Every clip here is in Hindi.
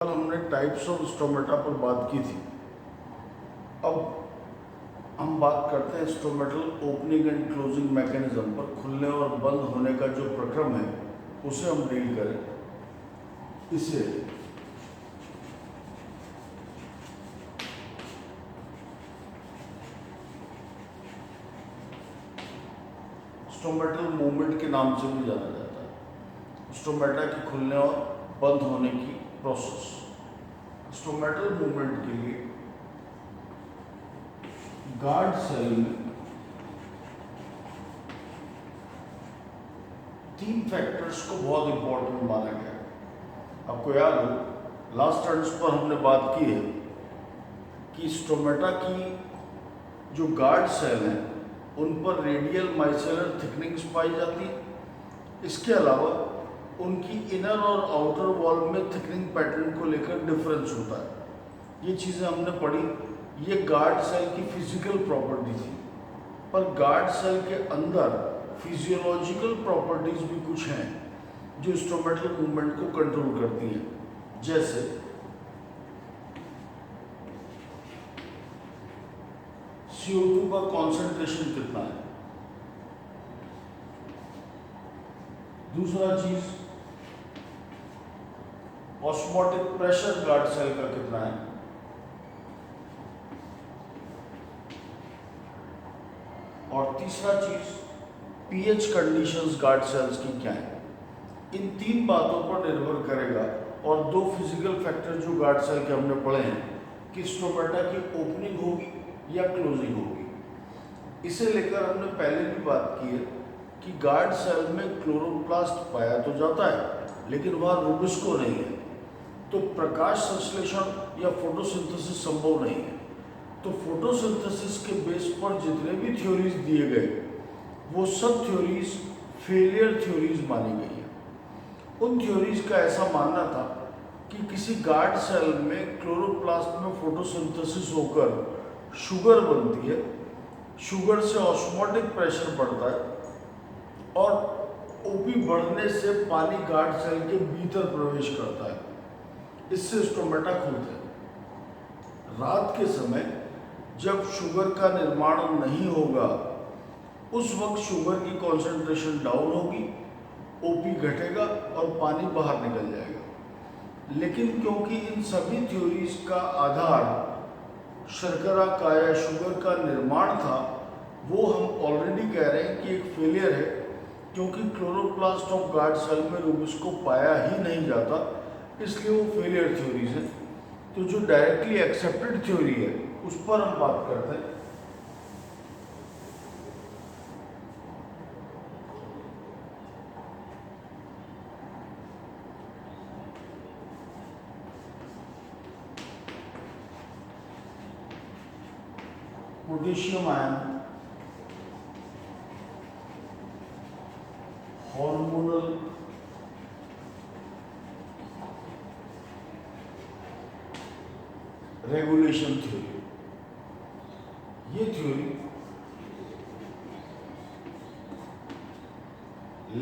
कल हमने टाइप्स ऑफ स्टोमेटा पर बात की थी। अब हम बात करते हैं stomatal opening and closing mechanism पर। खुलने और बंद होने का जो प्रक्रम है उसे हम डील करें। इसे स्टोमेटल मूवमेंट के नाम से भी जाना जाता है। स्टोमेटा के खुलने और बंद होने की प्रोसेस। स्टोमेटल मूवमेंट के लिए गार्ड सेल में 3 फैक्टर्स को बहुत इंपॉर्टेंट माना गया है। आपको याद हो लास्ट टर्न्स पर हमने बात की है कि स्टोमेटा की जो गार्ड सेल हैं उन पर रेडियल माइसेलर थिकनिंग्स पाई जाती है। इसके अलावा उनकी इनर और आउटर वॉल में थिकनिंग पैटर्न को लेकर डिफरेंस होता है। ये चीज़ें हमने पढ़ी। ये गार्ड सेल की फिजिकल प्रॉपर्टी थी, पर गार्ड सेल के अंदर फिजियोलॉजिकल प्रॉपर्टीज भी कुछ हैं जो स्टोमेटल मूवमेंट को कंट्रोल करती हैं। जैसे CO2 का कॉन्सेंट्रेशन कितना है। दूसरा चीज ऑस्मोटिक प्रेशर गार्ड सेल का कितना है। और तीसरा चीज पीएच कंडीशंस गार्ड सेल्स की क्या है। इन 3 बातों पर निर्भर करेगा। और 2 फिजिकल फैक्टर जो गार्ड सेल के हमने पढ़े हैं कि स्टोमेटा की ओपनिंग होगी या क्लोजिंग होगी। इसे लेकर हमने पहले भी बात की है कि गार्ड सेल में क्लोरोप्लास्ट पाया तो जाता है लेकिन वहाँ रूबिस्को नहीं है, तो प्रकाश संश्लेषण या फोटोसिंथेसिस संभव नहीं है। तो फोटोसिंथेसिस के बेस पर जितने भी थ्योरीज दिए गए वो सब थ्योरीज फेलियर थ्योरीज मानी गई हैं। उन थ्योरीज का ऐसा मानना था कि किसी गार्ड सेल में क्लोरोप्लास्ट में फोटोसिंथेसिस होकर शुगर बनती है, शुगर से ऑस्मोटिक प्रेशर बढ़ता है और ओपी बढ़ने से पानी गार्ड सेल के भीतर प्रवेश करता है। इससे स्टोमेटा खुलते हैं। रात के समय जब शुगर का निर्माण नहीं होगा उस वक्त शुगर की कॉन्सेंट्रेशन डाउन होगी, ओपी घटेगा और पानी बाहर निकल जाएगा। लेकिन क्योंकि इन सभी थ्योरीज का आधार शर्करा का या शुगर का निर्माण था, वो हम ऑलरेडी कह रहे हैं कि एक फेलियर है, क्योंकि क्लोरोप्लास्ट ऑफ गार्ड सेल में रूबिस्को पाया ही नहीं जाता, इसलिए वो फेलियर थ्योरीज है। तो जो डायरेक्टली एक्सेप्टेड थ्योरी है उस पर हम बात करते हैं। Potassium ion hormonal regulation theory. ये थ्योरी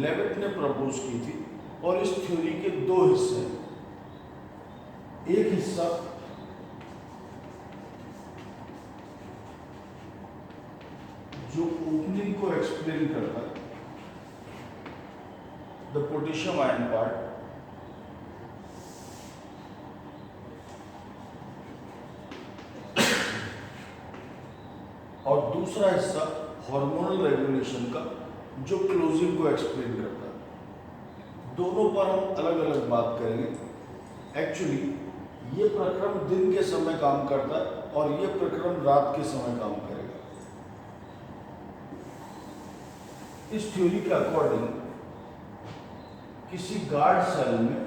लेविट ने प्रपोज की थी और इस थ्योरी के 2 हिस्से हैं। एक हिस्सा जो ओपनिंग को एक्सप्लेन करता है, द पोटेशियम आयन पार्ट, और दूसरा हिस्सा हार्मोनल रेगुलेशन का जो क्लोजिंग को एक्सप्लेन करता है। दोनों पर हम अलग अलग बात करेंगे। एक्चुअली ये प्रक्रम दिन के समय काम करता है और ये प्रक्रम रात के समय काम करेगा। इस थ्योरी के अकॉर्डिंग किसी गार्ड सेल में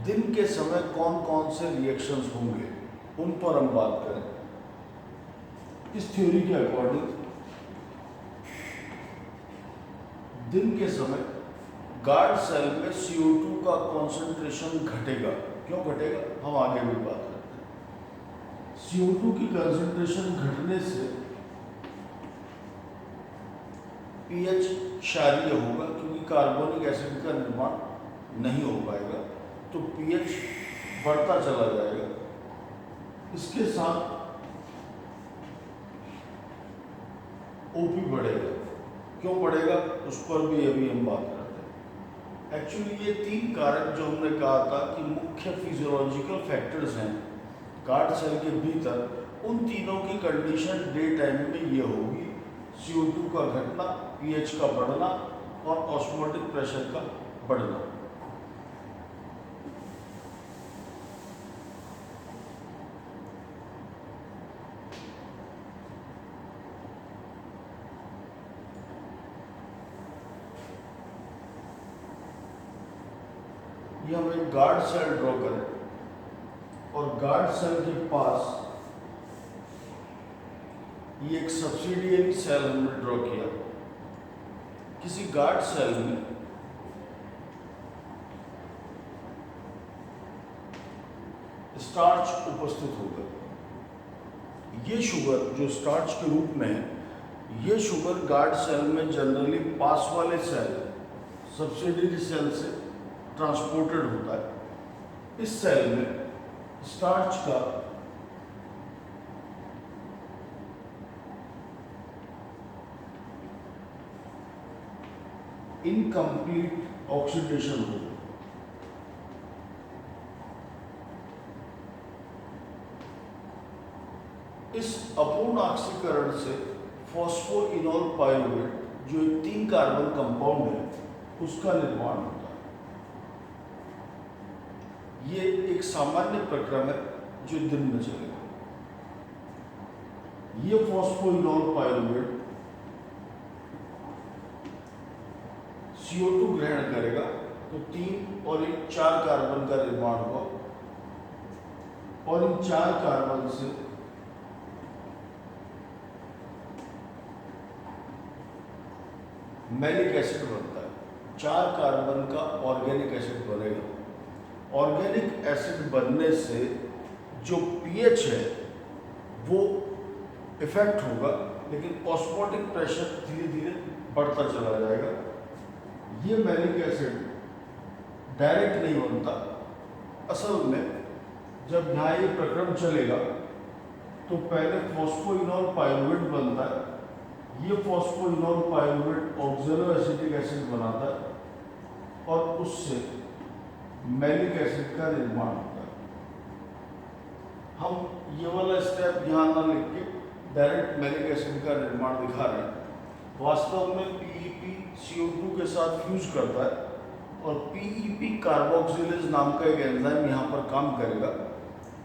दिन के समय कौन कौन से रिएक्शंस होंगे उन पर हम बात करें। इस थ्योरी के अकॉर्डिंग दिन के समय गार्ड सेल में CO2 का कॉन्सेंट्रेशन घटेगा। क्यों घटेगा हम आगे भी बात करते हैं। CO2 की कॉन्सेंट्रेशन घटने से पीएच क्षारीय होगा क्योंकि कार्बोनिक एसिड का निर्माण नहीं हो पाएगा, तो पीएच बढ़ता चला जाएगा। इसके साथ ओपी बढ़ेगा। क्यों बढ़ेगा उस पर भी अभी हम बात करते हैं। एक्चुअली ये तीन कारक जो हमने कहा था कि मुख्य फिजियोलॉजिकल फैक्टर्स हैं गार्ड सेल के भीतर, उन तीनों की कंडीशन डे टाइम में ये होगी: CO2 का घटना, पीएच का बढ़ना और ऑस्मोटिक प्रेशर का बढ़ना। ये हम एक गार्ड सेल ड्रॉ करें और गार्ड सेल के पास ये एक सब्सिडियरी सेल हमने ड्रॉ किया। किसी गार्ड सेल में स्टार्च उपस्थित होगा। ये शुगर जो स्टार्च के रूप में है, ये शुगर गार्ड सेल में जनरली पास वाले सेल सब्सिडियरी सेल से ट्रांसपोर्टेड होता है। इस सेल में स्टार्च का इनकम्प्लीट ऑक्सीडेशन होगा। इस अपूर्ण ऑक्सीकरण से फॉस्फोइनोल पाइरुवेट जो एक 3 कार्बन कंपाउंड है उसका निर्माण होता है। ये एक सामान्य प्रक्रम है जो दिन में चलेगा। ये फॉस्फोइनोल पाइरुवेट CO2 ग्रहण करेगा तो 3 और 4 कार्बन का निर्माण होगा और इन 4 कार्बन से मैलिक एसिड बनता है। 4 कार्बन का ऑर्गेनिक एसिड बनेगा। ऑर्गेनिक एसिड बनने से जो पीएच है वो इफेक्ट होगा, लेकिन ऑस्मोटिक प्रेशर धीरे धीरे बढ़ता चला जाएगा। ये मैलिक एसिड डायरेक्ट नहीं बनता। असल में जब यहाँ ये प्रक्रम चलेगा तो पहले फॉस्फोइनोल पाइरुवेट बनता है। ये phosphoenol pyruvate oxalo acetic acid बनाता है और उससे मैलिक एसिड का निर्माण होता है। हम ये वाला स्टेप यहाँ ना लिख के डायरेक्ट मैलिक एसिड का निर्माण दिखा रहे हैं। वास्तव में PEP CO2 के साथ फ्यूज करता है और PEP कार्बोक्सिलेज नाम का एक एंजाइम यहाँ पर काम करेगा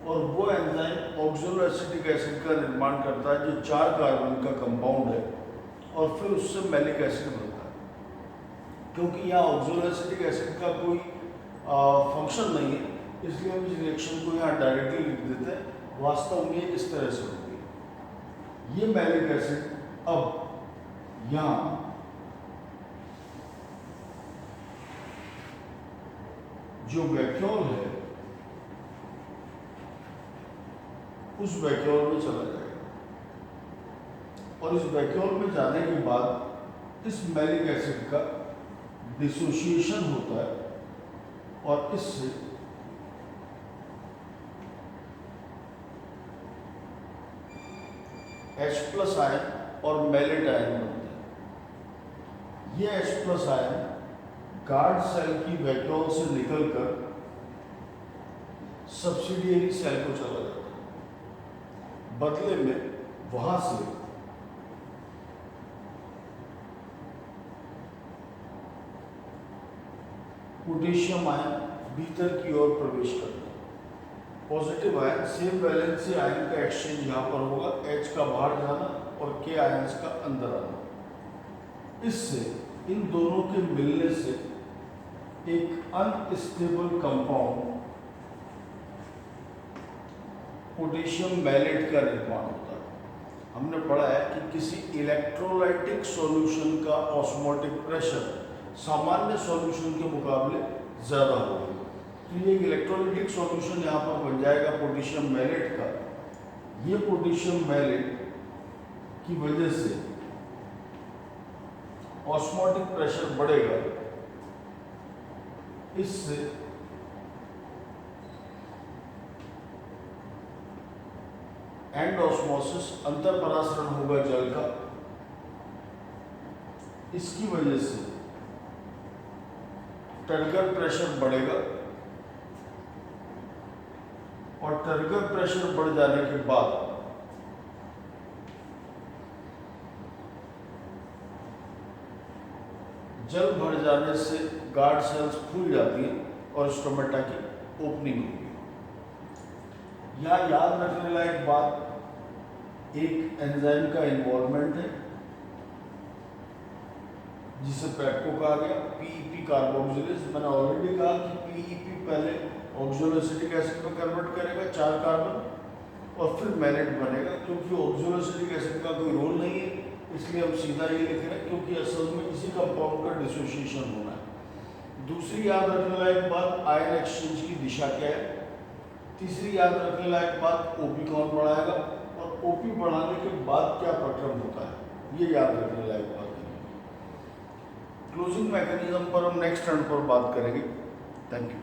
और वो एंजाइम ऑक्सैलो एसिटिक एसिड का निर्माण करता है जो 4 कार्बन का कंपाउंड है और फिर उससे मैलिक एसिड बनता है। क्योंकि यहाँ ऑक्सैलो एसिटिक एसिड का कोई फंक्शन नहीं है, इसलिए हम इस रिएक्शन को यहाँ डायरेक्टली लिख देते हैं। वास्तव में इस तरह से होती है। ये मैलिक एसिड अब यहाँ जो वैक्यूल है उस वैक्यूल में चला जाएगा और इस वैक्यूल में जाने के बाद इस मैलिक एसिड का डिसोसिएशन होता है और इससे H+ आयन और मैलेट आयन बनते हैं। ये H+ आयन गार्ड सेल की वैक्यूल से निकलकर सब्सिडियरी सेल को चला जाता है। बदले में वहां से पोटेशियम आयन भीतर की ओर प्रवेश करता है। Positive ion same valency ion का एक्सचेंज यहाँ पर होगा, H का बाहर जाना और K आयंस का अंदर आना। इससे इन दोनों के मिलने से एक अनस्टेबल कंपाउंड पोटेशियम मैलेट का निर्माण होता है। हमने पढ़ा है कि किसी इलेक्ट्रोलाइटिक सॉल्यूशन का ऑस्मोटिक प्रेशर सामान्य सॉल्यूशन के मुकाबले ज़्यादा होगा। तो ये इलेक्ट्रोलाइटिक सॉल्यूशन यहाँ पर बन जाएगा पोटेशियम मैलेट का। ये पोटेशियम मैलेट की वजह से ऑस्मोटिक प्रेशर बढ़ेगा, इससे एंड ऑस्मोसिस अंतर परासरण होगा जल का, इसकी वजह से टर्गर प्रेशर बढ़ेगा और टर्गर प्रेशर बढ़ जाने के बाद जल भर जाने से गार्ड सेल्स फूल जाती हैं और स्टोमेटा की ओपनिंग होगी। यहाँ याद रखने लायक बात, एक एंजाइम का इन्वॉल्वमेंट है जिसे पेप्को कहा गया, पीईपी कार्बोक्सिलेज। मैंने ऑलरेडी कहा कि पीईपी पहले ऑक्सोलोएसिटिक एसिड में कन्वर्ट करेगा 4 कार्बन और फिर मैलेट बनेगा। क्योंकि ऑक्सोलोएसिटिक एसिड का कोई रोल नहीं है इसलिए हम सीधा ये लिख रहे हैं, क्योंकि असल में इसी कंपाउंड का डिसोसिएशन होना है। दूसरी याद रखने लायक बात, आयन एक्सचेंज की दिशा क्या है। तीसरी याद रखने लायक बात, ओपी कौन बढ़ाएगा और ओपी बढ़ाने के बाद क्या प्रक्रम होता है, ये याद रखने लायक बात है। क्लोजिंग मैकेनिज्म पर हम नेक्स्ट टर्न पर बात करेंगे। Thank you.